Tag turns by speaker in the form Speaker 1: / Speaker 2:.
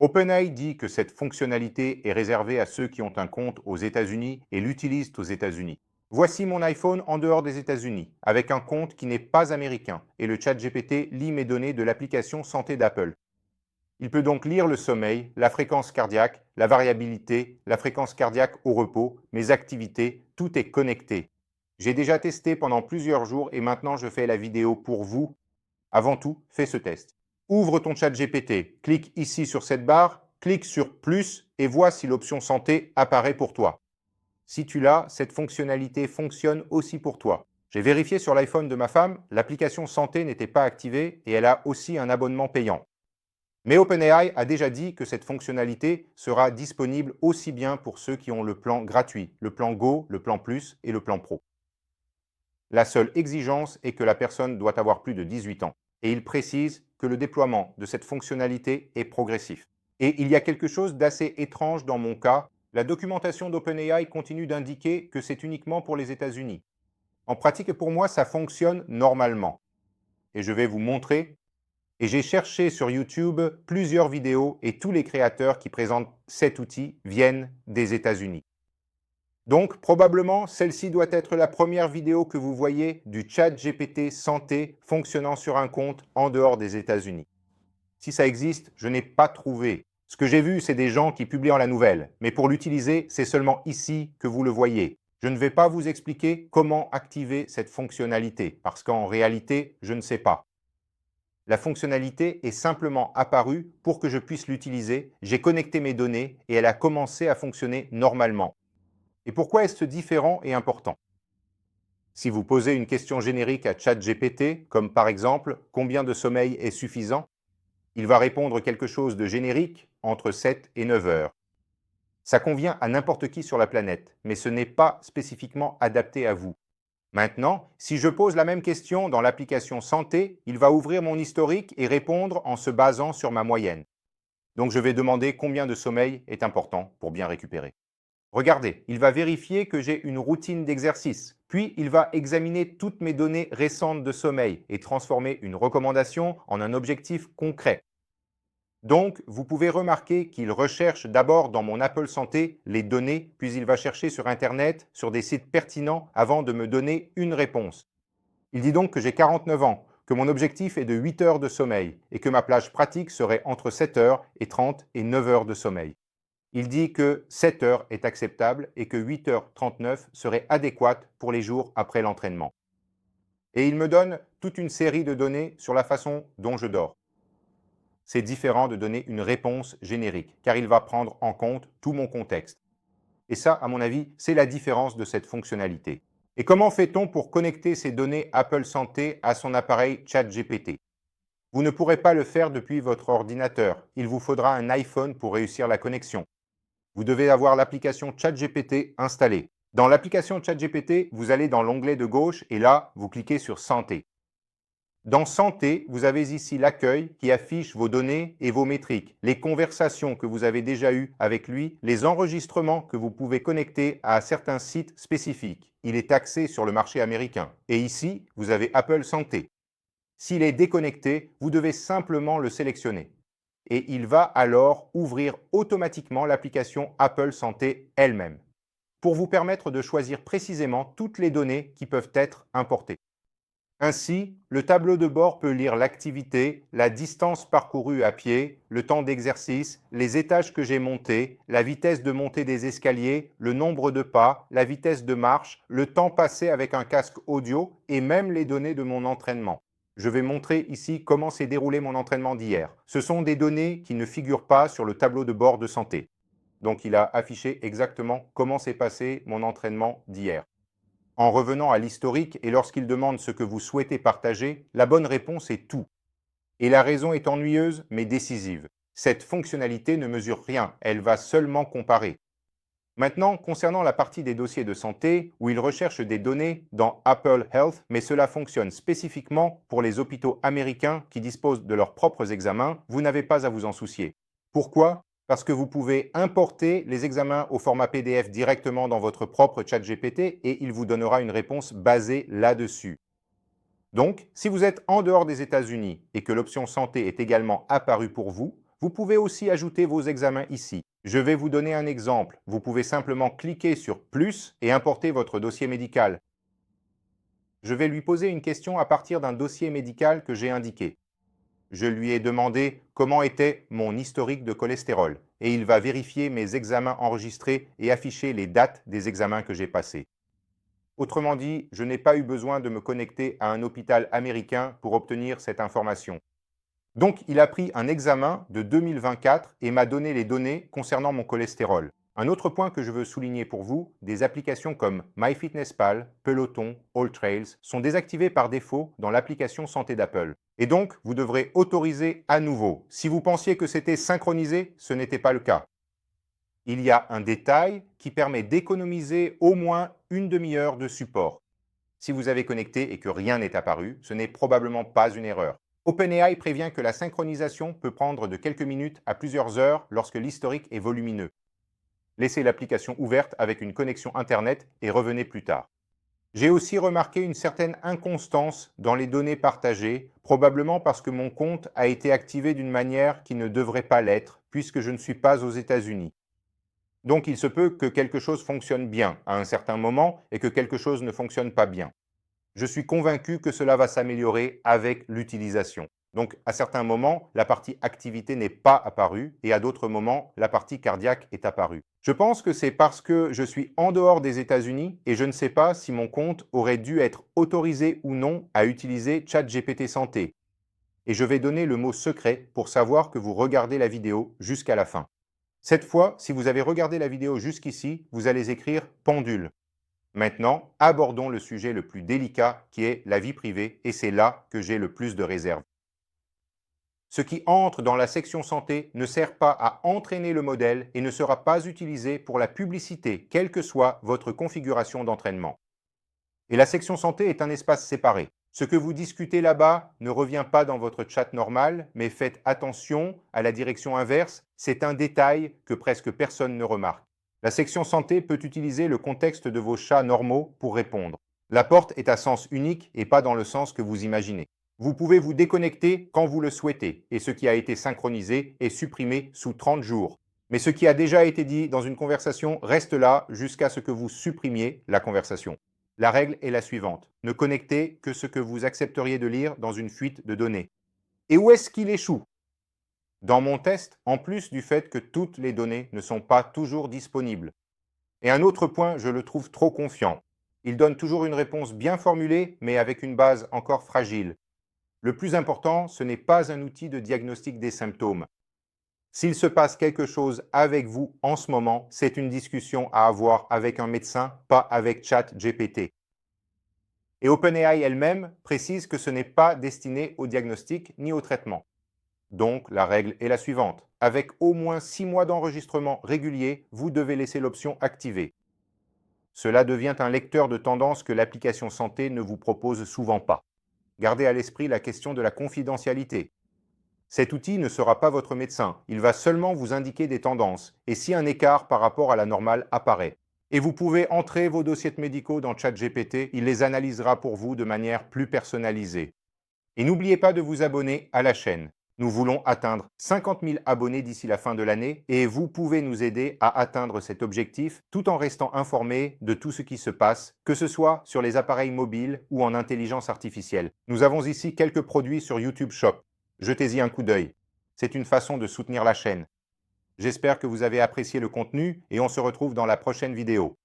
Speaker 1: OpenAI dit que cette fonctionnalité est réservée à ceux qui ont un compte aux États-Unis et l'utilisent aux États-Unis. Voici mon iPhone en dehors des États-Unis, avec un compte qui n'est pas américain, et le ChatGPT lit mes données de l'application santé d'Apple. Il peut donc lire le sommeil, la fréquence cardiaque, la variabilité, la fréquence cardiaque au repos, mes activités, tout est connecté. J'ai déjà testé pendant plusieurs jours et maintenant je fais la vidéo pour vous. Avant tout, fais ce test. Ouvre ton chat GPT, clique ici sur cette barre, clique sur plus et vois si l'option santé apparaît pour toi. Si tu l'as, cette fonctionnalité fonctionne aussi pour toi. J'ai vérifié sur l'iPhone de ma femme, l'application santé n'était pas activée et elle a aussi un abonnement payant. Mais OpenAI a déjà dit que cette fonctionnalité sera disponible aussi bien pour ceux qui ont le plan gratuit, le plan Go, le plan Plus et le plan Pro. La seule exigence est que la personne doit avoir plus de 18 ans. Et il précise que le déploiement de cette fonctionnalité est progressif. Et il y a quelque chose d'assez étrange dans mon cas. La documentation d'OpenAI continue d'indiquer que c'est uniquement pour les États-Unis. En pratique, et pour moi, ça fonctionne normalement. Et je vais vous montrer. Et j'ai cherché sur YouTube plusieurs vidéos et tous les créateurs qui présentent cet outil viennent des États-Unis. Donc, probablement, celle-ci doit être la première vidéo que vous voyez du ChatGPT santé fonctionnant sur un compte en dehors des États-Unis. Si ça existe, je n'ai pas trouvé. Ce que j'ai vu, c'est des gens qui publient la nouvelle. Mais pour l'utiliser, c'est seulement ici que vous le voyez. Je ne vais pas vous expliquer comment activer cette fonctionnalité, parce qu'en réalité, je ne sais pas. La fonctionnalité est simplement apparue pour que je puisse l'utiliser. J'ai connecté mes données et elle a commencé à fonctionner normalement. Et pourquoi est-ce différent et important? Si vous posez une question générique à ChatGPT, comme par exemple « Combien de sommeil est suffisant ?», il va répondre quelque chose de générique entre 7 et 9 heures. Ça convient à n'importe qui sur la planète, mais ce n'est pas spécifiquement adapté à vous. Maintenant, si je pose la même question dans l'application santé, il va ouvrir mon historique et répondre en se basant sur ma moyenne. Donc je vais demander combien de sommeil est important pour bien récupérer. Regardez, il va vérifier que j'ai une routine d'exercice, puis il va examiner toutes mes données récentes de sommeil et transformer une recommandation en un objectif concret. Donc, vous pouvez remarquer qu'il recherche d'abord dans mon Apple Santé les données, puis il va chercher sur Internet, sur des sites pertinents, avant de me donner une réponse. Il dit donc que j'ai 49 ans, que mon objectif est de 8 heures de sommeil et que ma plage pratique serait entre 7 heures et 30 et 9 heures de sommeil. Il dit que 7 heures est acceptable et que 8h39 serait adéquate pour les jours après l'entraînement. Et il me donne toute une série de données sur la façon dont je dors. C'est différent de donner une réponse générique, car il va prendre en compte tout mon contexte. Et ça, à mon avis, c'est la différence de cette fonctionnalité. Et comment fait-on pour connecter ces données Apple Santé à son appareil ChatGPT? Vous ne pourrez pas le faire depuis votre ordinateur. Il vous faudra un iPhone pour réussir la connexion. Vous devez avoir l'application ChatGPT installée. Dans l'application ChatGPT, vous allez dans l'onglet de gauche et là, vous cliquez sur Santé. Dans Santé, vous avez ici l'accueil qui affiche vos données et vos métriques, les conversations que vous avez déjà eues avec lui, les enregistrements que vous pouvez connecter à certains sites spécifiques. Il est axé sur le marché américain. Et ici, vous avez Apple Santé. S'il est déconnecté, vous devez simplement le sélectionner. Et il va alors ouvrir automatiquement l'application Apple Santé elle-même, pour vous permettre de choisir précisément toutes les données qui peuvent être importées. Ainsi, le tableau de bord peut lire l'activité, la distance parcourue à pied, le temps d'exercice, les étages que j'ai montés, la vitesse de montée des escaliers, le nombre de pas, la vitesse de marche, le temps passé avec un casque audio et même les données de mon entraînement. Je vais montrer ici comment s'est déroulé mon entraînement d'hier. Ce sont des données qui ne figurent pas sur le tableau de bord de santé. Donc il a affiché exactement comment s'est passé mon entraînement d'hier. En revenant à l'historique et lorsqu'il demande ce que vous souhaitez partager, la bonne réponse est tout. Et la raison est ennuyeuse mais décisive. Cette fonctionnalité ne mesure rien, elle va seulement comparer. Maintenant, concernant la partie des dossiers de santé, où il recherche des données dans Apple Health, mais cela fonctionne spécifiquement pour les hôpitaux américains qui disposent de leurs propres examens, vous n'avez pas à vous en soucier. Pourquoi? Parce que vous pouvez importer les examens au format PDF directement dans votre propre ChatGPT et il vous donnera une réponse basée là-dessus. Donc, si vous êtes en dehors des États-Unis et que l'option santé est également apparue pour vous, Vous pouvez aussi ajouter vos examens ici. Je vais vous donner un exemple. Vous pouvez simplement cliquer sur « Plus » et importer votre dossier médical. Je vais lui poser une question à partir d'un dossier médical que j'ai indiqué. Je lui ai demandé comment était mon historique de cholestérol et il va vérifier mes examens enregistrés et afficher les dates des examens que j'ai passés. Autrement dit, je n'ai pas eu besoin de me connecter à un hôpital américain pour obtenir cette information. Donc, il a pris un examen de 2024 et m'a donné les données concernant mon cholestérol. Un autre point que je veux souligner pour vous, des applications comme MyFitnessPal, Peloton, AllTrails sont désactivées par défaut dans l'application santé d'Apple. Et donc, vous devrez autoriser à nouveau. Si vous pensiez que c'était synchronisé, ce n'était pas le cas. Il y a un détail qui permet d'économiser au moins une demi-heure de support. Si vous avez connecté et que rien n'est apparu, ce n'est probablement pas une erreur. OpenAI prévient que la synchronisation peut prendre de quelques minutes à plusieurs heures lorsque l'historique est volumineux. Laissez l'application ouverte avec une connexion Internet et revenez plus tard. J'ai aussi remarqué une certaine inconstance dans les données partagées, probablement parce que mon compte a été activé d'une manière qui ne devrait pas l'être, puisque je ne suis pas aux États-Unis. Donc il se peut que quelque chose fonctionne bien à un certain moment et que quelque chose ne fonctionne pas bien. Je suis convaincu que cela va s'améliorer avec l'utilisation. Donc, à certains moments, la partie activité n'est pas apparue et à d'autres moments, la partie cardiaque est apparue. Je pense que c'est parce que je suis en dehors des États-Unis et je ne sais pas si mon compte aurait dû être autorisé ou non à utiliser ChatGPT Santé. Et je vais donner le mot secret pour savoir que vous regardez la vidéo jusqu'à la fin. Cette fois, si vous avez regardé la vidéo jusqu'ici, vous allez écrire « pendule ». Maintenant, abordons le sujet le plus délicat qui est la vie privée et c'est là que j'ai le plus de réserves. Ce qui entre dans la section santé ne sert pas à entraîner le modèle et ne sera pas utilisé pour la publicité, quelle que soit votre configuration d'entraînement. Et la section santé est un espace séparé. Ce que vous discutez là-bas ne revient pas dans votre chat normal, mais faites attention à la direction inverse, c'est un détail que presque personne ne remarque. La section santé peut utiliser le contexte de vos chats normaux pour répondre. La porte est à sens unique et pas dans le sens que vous imaginez. Vous pouvez vous déconnecter quand vous le souhaitez et ce qui a été synchronisé est supprimé sous 30 jours. Mais ce qui a déjà été dit dans une conversation reste là jusqu'à ce que vous supprimiez la conversation. La règle est la suivante. Ne connectez que ce que vous accepteriez de lire dans une fuite de données. Et où est-ce qu'il échoue? Dans mon test, en plus du fait que toutes les données ne sont pas toujours disponibles. Et un autre point, je le trouve trop confiant. Il donne toujours une réponse bien formulée, mais avec une base encore fragile. Le plus important, ce n'est pas un outil de diagnostic des symptômes. S'il se passe quelque chose avec vous en ce moment, c'est une discussion à avoir avec un médecin, pas avec ChatGPT. Et OpenAI elle-même précise que ce n'est pas destiné au diagnostic ni au traitement. Donc, la règle est la suivante. Avec au moins 6 mois d'enregistrement régulier, vous devez laisser l'option activée. Cela devient un lecteur de tendance que l'application santé ne vous propose souvent pas. Gardez à l'esprit la question de la confidentialité. Cet outil ne sera pas votre médecin, il va seulement vous indiquer des tendances, et si un écart par rapport à la normale apparaît. Et vous pouvez entrer vos dossiers médicaux dans ChatGPT, il les analysera pour vous de manière plus personnalisée. Et n'oubliez pas de vous abonner à la chaîne. Nous voulons atteindre 50 000 abonnés d'ici la fin de l'année et vous pouvez nous aider à atteindre cet objectif tout en restant informé de tout ce qui se passe, que ce soit sur les appareils mobiles ou en intelligence artificielle. Nous avons ici quelques produits sur YouTube Shop. Jetez-y un coup d'œil. C'est une façon de soutenir la chaîne. J'espère que vous avez apprécié le contenu et on se retrouve dans la prochaine vidéo.